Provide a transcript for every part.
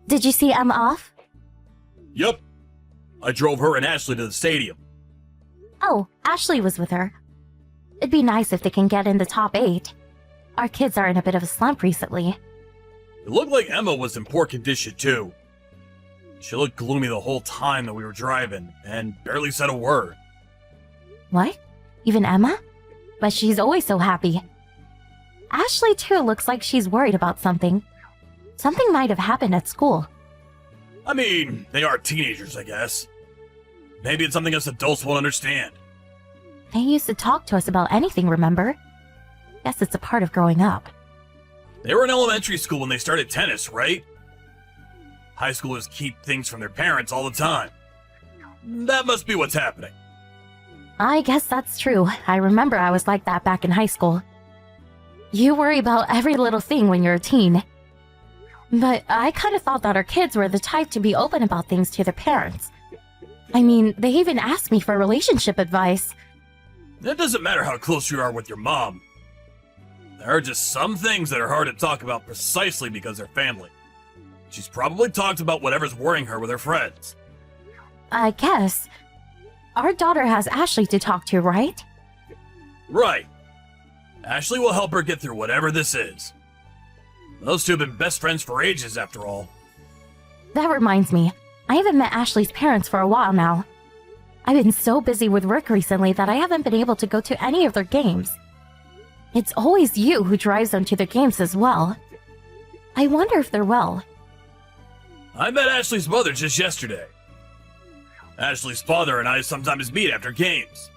Did you see Emma off? Yup. I drove her and Ashley to the stadium. Oh, Ashley was with her. It'd be nice if they can get in the top 8. Our kids are in a bit of a slump recently. It looked like Emma was in poor condition too. She looked gloomy the whole time that we were driving, and barely said a word. What? Even Emma? But she's always so happy. Ashley too looks like she's worried about something. Something might have happened at school. I mean, they are teenagers, I guess. Maybe it's something us adults won't understand. They used to talk to us about anything, remember? Guess it's a part of growing up. They were in elementary school when they started tennis, right? High schoolers keep things from their parents all the time. That must be what's happening. I guess that's true. I remember I was like that back in high school. You worry about every little thing when you're a teen. But I kind of thought that our kids were the type to be open about things to their parents. I mean, they even asked me for relationship advice. It doesn't matter how close you are with your mom. There are just some things that are hard to talk about precisely because they're family. She's probably talked about whatever's worrying her with her friends. I guess. Our daughter has Ashley to talk to, right? Right. Ashley will help her get through whatever this is. Those two have been best friends for ages, after all. That reminds me, I haven't met Ashley's parents for a while now. I've been so busy with work recently that I haven't been able to go to any of their games. It's always you who drives them to their games as well. I wonder if they're well. I met Ashley's mother just yesterday. Ashley's father and I sometimes meet after games.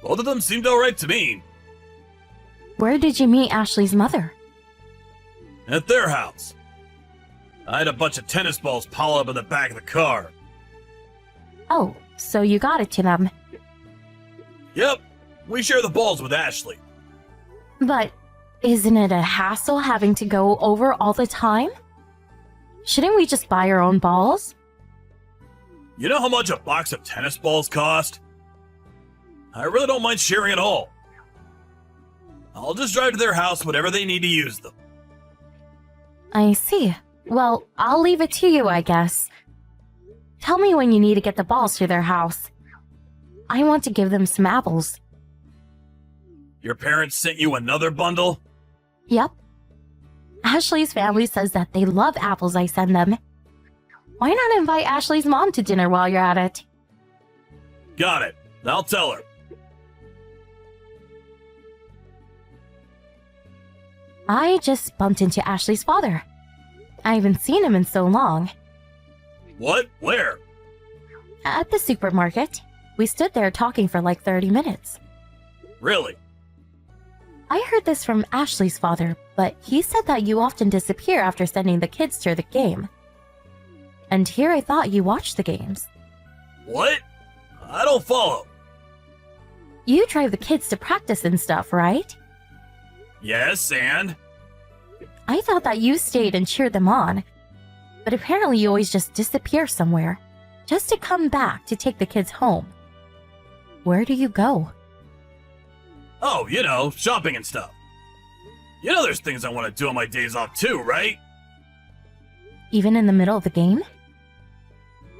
Both of them seemed alright to me. Where did you meet Ashley's mother? At their house. I had a bunch of tennis balls pile up in the back of the car. Oh, so you got it to them. Yep, we share the balls with Ashley. But isn't it a hassle having to go over all the time? Shouldn't we just buy our own balls? You know how much a box of tennis balls cost? I really don't mind sharing at all. I'll just drive to their house whenever they need to use them. I see. Well, I'll leave it to you, I guess. Tell me when you need to get the balls to their house. I want to give them some apples. Your parents sent you another bundle? Yep. Ashley's family says that they love apples I send them. Why not invite Ashley's mom to dinner while you're at it? Got it. I'll tell her. I just bumped into Ashley's father. I haven't seen him in so long. What? Where? At the supermarket. We stood there talking for like 30 minutes. Really? I heard this from Ashley's father, but he said that you often disappear after sending the kids to the game. And here I thought you watched the games. What? I don't follow. You drive the kids to practice and stuff, right? Yes, and? I thought that you stayed and cheered them on. But apparently you always just disappear somewhere, just to come back to take the kids home. Where do you go? Oh, you know, shopping and stuff. You know there's things I want to do on my days off too, right? Even in the middle of the game?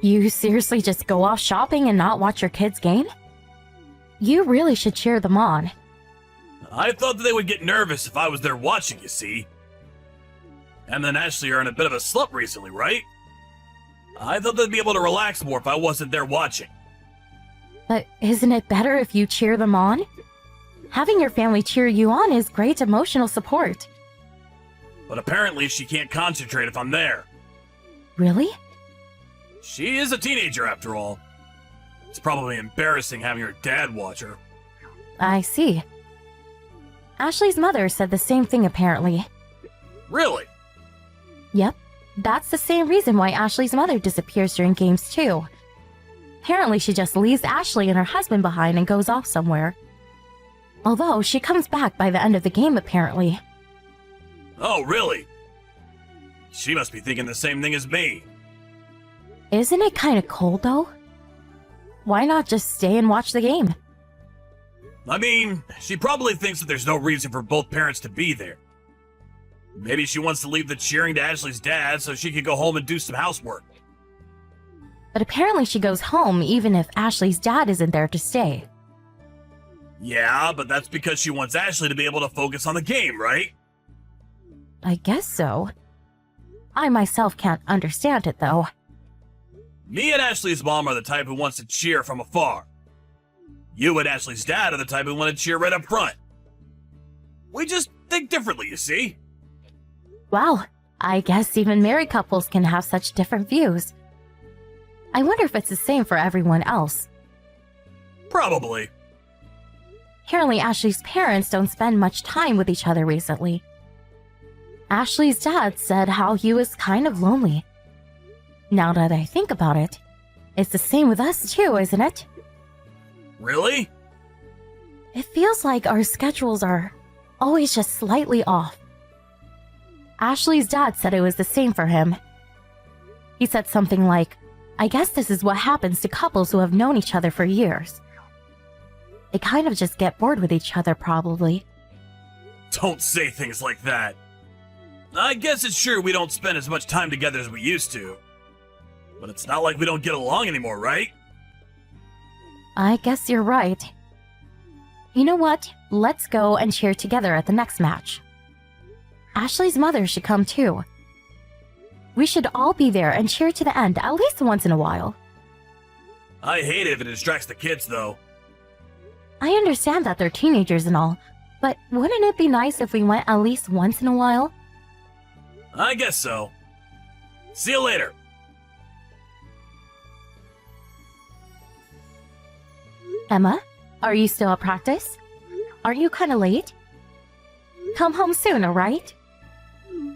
You seriously just go off shopping and not watch your kids' game? You really should cheer them on. I thought that they would get nervous if I was there watching, you see. And then Ashley are in a bit of a slump recently, right? I thought they'd be able to relax more if I wasn't there watching. But isn't it better if you cheer them on? Having your family cheer you on is great emotional support. But apparently she can't concentrate if I'm there. Really? She is a teenager after all. It's probably embarrassing having her dad watch her. I see. Ashley's mother said the same thing apparently. Really? Yep, that's the same reason why Ashley's mother disappears during games too. Apparently she just leaves Ashley and her husband behind and goes off somewhere. Although she comes back by the end of the game apparently. Oh, really? She must be thinking the same thing as me. Isn't it kinda cold though? Why not just stay and watch the game? I mean, she probably thinks that there's no reason for both parents to be there. Maybe she wants to leave the cheering to Ashley's dad so she can go home and do some housework. But apparently she goes home even if Ashley's dad isn't there to stay. Yeah, but that's because she wants Ashley to be able to focus on the game, right? I guess so. I myself can't understand it, though. Me and Ashley's mom are the type who wants to cheer from afar. You and Ashley's dad are the type who want to cheer right up front. We just think differently, you see? Wow, I guess even married couples can have such different views. I wonder if it's the same for everyone else. Probably. Apparently, Ashley's parents don't spend much time with each other recently. Ashley's dad said how he was kind of lonely. Now that I think about it, it's the same with us too, isn't it? Really? It feels like our schedules are always just slightly off. Ashley's dad said it was the same for him. He said something like, I guess this is what happens to couples who have known each other for years. They kind of just get bored with each other, probably. Don't say things like that. I guess it's true we don't spend as much time together as we used to. But it's not like we don't get along anymore, right? I guess you're right. You know what? Let's go and cheer together at the next match. Ashley's mother should come too. We should all be there and cheer to the end at least once in a while. I hate it if it distracts the kids, though. I understand that they're teenagers and all, but wouldn't it be nice if we went at least once in a while? I guess so. See you later. Emma, are you still at practice? Aren't you kind of late? Come home soon, alright?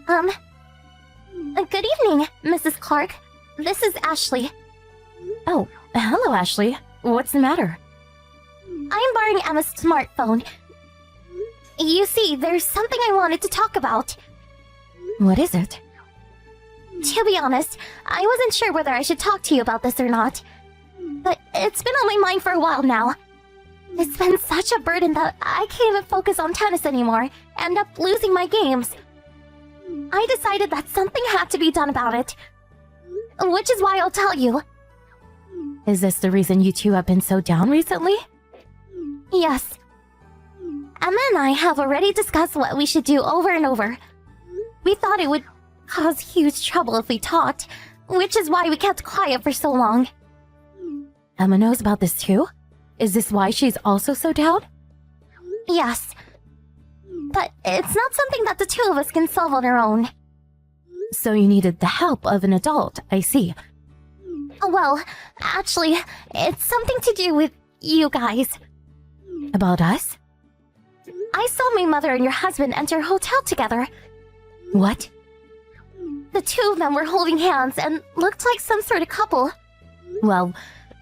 Good evening, Mrs. Clark. This is Ashley. Oh, hello, Ashley. What's the matter? I'm borrowing Emma's smartphone. You see, there's something I wanted to talk about. What is it? To be honest, I wasn't sure whether I should talk to you about this or not. But it's been on my mind for a while now. It's been such a burden that I can't even focus on tennis anymore, end up losing my games. I decided that something had to be done about it. Which is why I'll tell you. Is this the reason you two have been so down recently? Yes. Emma and I have already discussed what we should do over and over. We thought it would cause huge trouble if we talked, which is why we kept quiet for so long. Emma knows about this too? Is this why she's also so down? Yes. But it's not something that the two of us can solve on our own. So you needed the help of an adult, I see. Well, actually, it's something to do with you guys. About us? I saw my mother and your husband enter a hotel together. What? The two of them were holding hands and looked like some sort of couple. Well,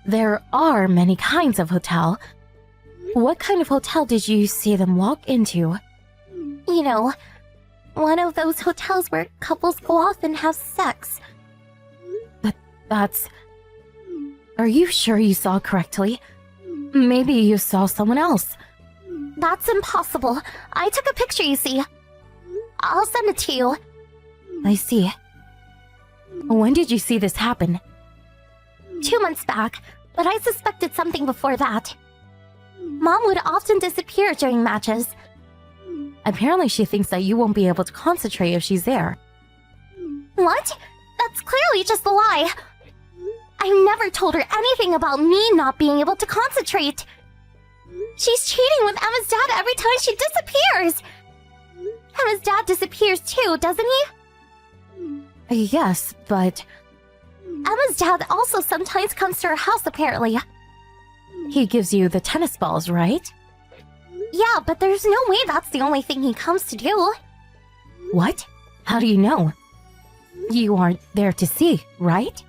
there are many kinds of hotel. What kind of hotel did you see them walk into? You know, one of those hotels where couples go off and have sex. That's... Are you sure you saw correctly? Maybe you saw someone else. That's impossible. I took a picture, you see. I'll send it to you. I see. When did you see this happen? 2 months back, but I suspected something before that. Mom would often disappear during matches. Apparently she thinks that you won't be able to concentrate if she's there. What? That's clearly just a lie. I never told her anything about me not being able to concentrate. She's cheating with Emma's dad every time she disappears. Emma's dad disappears too, doesn't he? Yes, but... Emma's dad also sometimes comes to her house, apparently. He gives you the tennis balls, right? Yeah, but there's no way that's the only thing he comes to do. What? How do you know? You aren't there to see, right?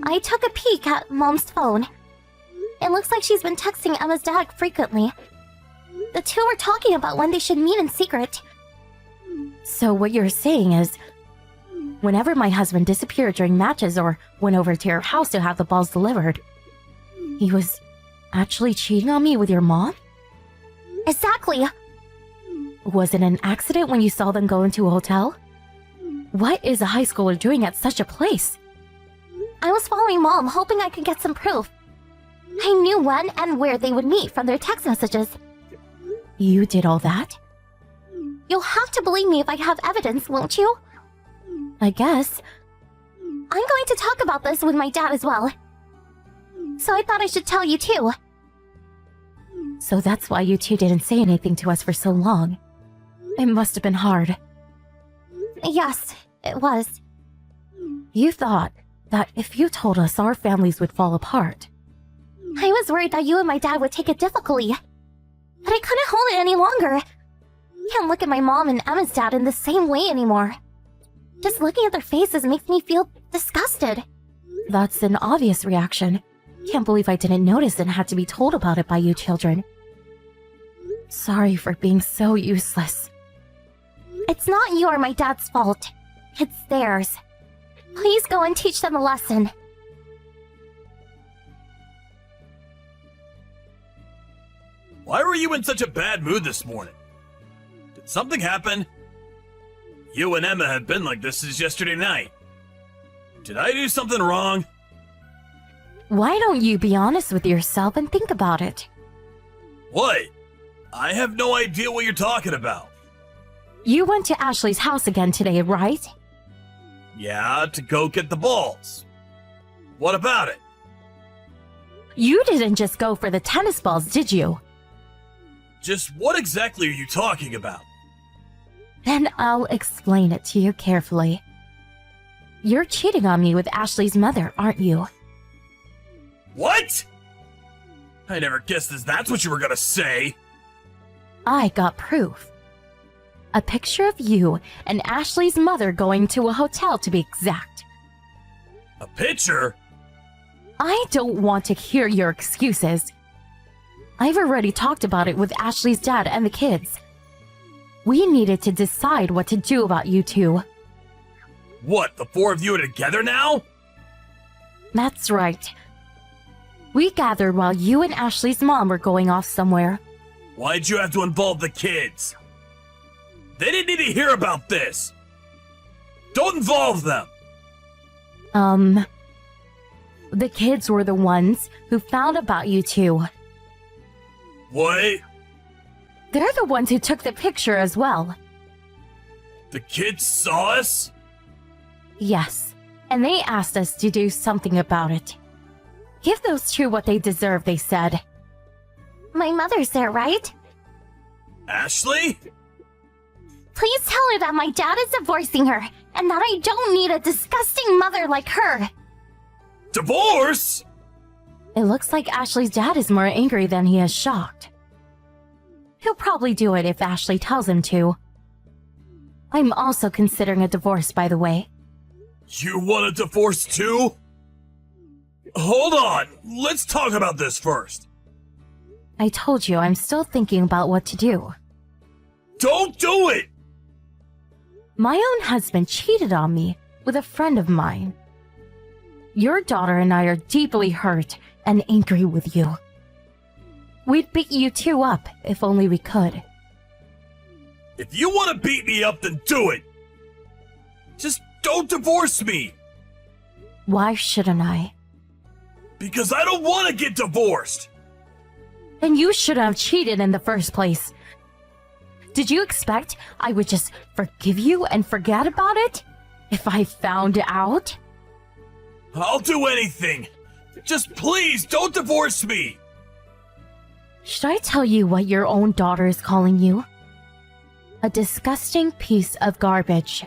I took a peek at Mom's phone. It looks like she's been texting Emma's dad frequently. The two were talking about when they should meet in secret. So what you're saying is, whenever my husband disappeared during matches or went over to your house to have the balls delivered, he was actually cheating on me with your mom? Exactly. Was it an accident when you saw them go into a hotel? What is a high schooler doing at such a place? I was following Mom, hoping I could get some proof. I knew when and where they would meet from their text messages. You did all that? You'll have to believe me if I have evidence, won't you? I guess. I'm going to talk about this with my dad as well. So I thought I should tell you too. So that's why you two didn't say anything to us for so long. It must have been hard. Yes, it was. You thought that if you told us, our families would fall apart. I was worried that you and my dad would take it difficultly. But I couldn't hold it any longer. Can't look at my mom and Emma's dad in the same way anymore. Just looking at their faces makes me feel disgusted. That's an obvious reaction. Can't believe I didn't notice and had to be told about it by you children. Sorry for being so useless. It's not you or my dad's fault. It's theirs. Please go and teach them a lesson. Why were you in such a bad mood this morning? Did something happen? You and Emma have been like this since yesterday night. Did I do something wrong? Why don't you be honest with yourself and think about it? What? I have no idea what you're talking about. You went to Ashley's house again today, right? Yeah, to go get the balls. What about it? You didn't just go for the tennis balls, did you? Just what exactly are you talking about? Then I'll explain it to you carefully. You're cheating on me with Ashley's mother, aren't you? What? I never guessed that's what you were gonna say. I got proof. A picture of you and Ashley's mother going to a hotel, to be exact. A picture? I don't want to hear your excuses. I've already talked about it with Ashley's dad and the kids. We needed to decide what to do about you two. What, the four of you are together now? That's right. We gathered while you and Ashley's mom were going off somewhere. Why'd you have to involve the kids? They didn't need to hear about this. Don't involve them. The kids were the ones who found about you two. What? They're the ones who took the picture as well. The kids saw us? Yes, and they asked us to do something about it. Give those two what they deserve, they said. My mother's there, right? Ashley? Please tell her that my dad is divorcing her, and that I don't need a disgusting mother like her. Divorce? It looks like Ashley's dad is more angry than he is shocked. He'll probably do it if Ashley tells him to. I'm also considering a divorce, by the way. You want a divorce too? Hold on, let's talk about this first. I told you I'm still thinking about what to do. Don't do it! My own husband cheated on me with a friend of mine. Your daughter and I are deeply hurt and angry with you. We'd beat you two up if only we could. If you want to beat me up, then do it! Just don't divorce me! Why shouldn't I? Because I don't want to get divorced! Then you shouldn't have cheated in the first place. Did you expect I would just forgive you and forget about it? If I found out? I'll do anything! Just please don't divorce me! Should I tell you what your own daughter is calling you? A disgusting piece of garbage.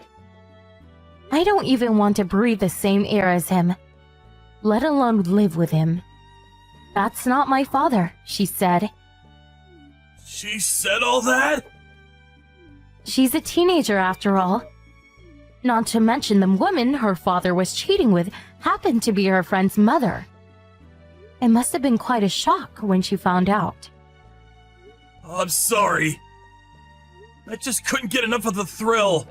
I don't even want to breathe the same air as him, let alone live with him. That's not my father, she said. She said all that? She's a teenager after all. Not to mention the woman her father was cheating with happened to be her friend's mother. It must have been quite a shock when she found out. I'm sorry. I just couldn't get enough of the thrill.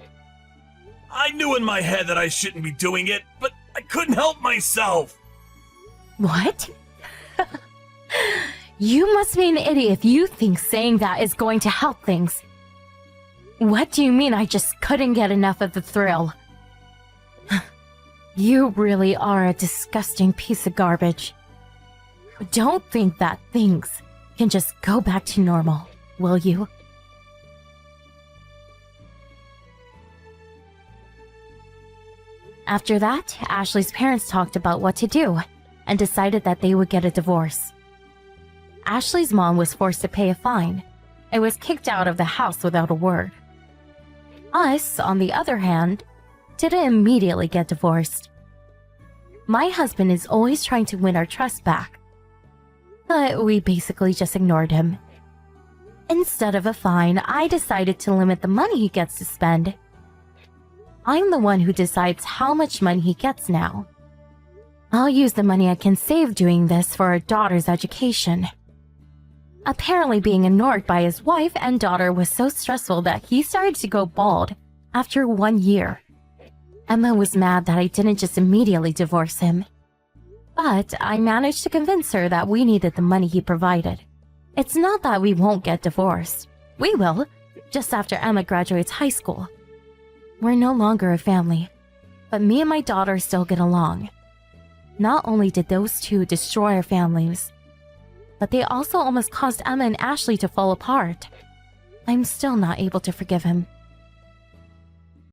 I knew in my head that I shouldn't be doing it, but I couldn't help myself. What? You must be an idiot if you think saying that is going to help things. What do you mean I just couldn't get enough of the thrill? You really are a disgusting piece of garbage. Don't think that things can just go back to normal, will you? After that, Ashley's parents talked about what to do and decided that they would get a divorce. Ashley's mom was forced to pay a fine and was kicked out of the house without a word. Us, on the other hand, didn't immediately get divorced. My husband is always trying to win our trust back, but we basically just ignored him. Instead of a fine, I decided to limit the money he gets to spend. I'm the one who decides how much money he gets now. I'll use the money I can save doing this for our daughter's education. Apparently being ignored by his wife and daughter was so stressful that he started to go bald after 1 year. Emma was mad that I didn't just immediately divorce him. But I managed to convince her that we needed the money he provided. It's not that we won't get divorced. We will, just after Emma graduates high school. We're no longer a family, but me and my daughter still get along. Not only did those two destroy our families, but they also almost caused Emma and Ashley to fall apart. I'm still not able to forgive him.